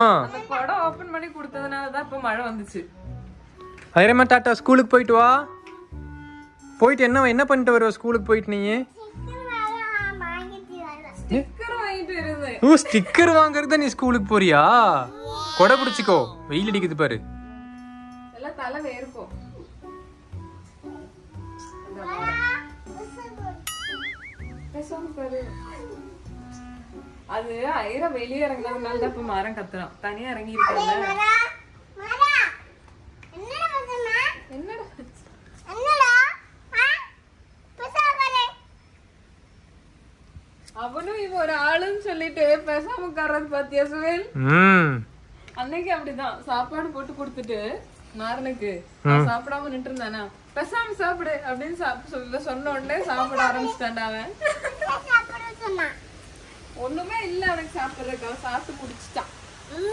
அந்த குடம் ஓபன் பண்ணி கொடுத்ததுனால தான் இப்ப மழை வந்துச்சு. ஐரம்மா டாட்டா, ஸ்கூலுக்கு போயிட்டு வா. போயிட்டு என்ன பண்ணிட்டு வருவ ஸ்கூலுக்கு போயிட்டு நீ? ஸ்டிக்கர் வாங்கிட்டு இருந்தேன். ஓ, ஸ்டிக்கர் வாங்குறத நீ ஸ்கூலுக்கு போறியா? கொடை பிடிச்சிக்கோ, வெயில் அடிக்குது பாரு. எல்லாம் தலை வேர்க்கும். அது ஐரா வெளியே இறங்கினதுனால தான் இப்ப மரம் கத்துறான். தனியா இறங்கி இருக்கல. அவனும் இவ ஒரு ஆளுன்னு சொல்லிட்டு பேசாம உட்கார்றது பாத்தியா சுவேல்? அன்னைக்கு அப்படிதான் சாப்பாடு போட்டு கொடுத்துட்டு நாரனுக்கு சாப்பிடாம நின்று இருந்தானா, பேசாம சாப்பிடு அப்படின்னு சொன்ன உடனே சாப்பிட ஆரம்பிச்சிட்டான் அவன். ஒண்ணுமே இல்ல அவனுக்கு சாப்பிடுறதுக்கு. அவன் சாப்பிட்டு குடிச்சிட்டான்.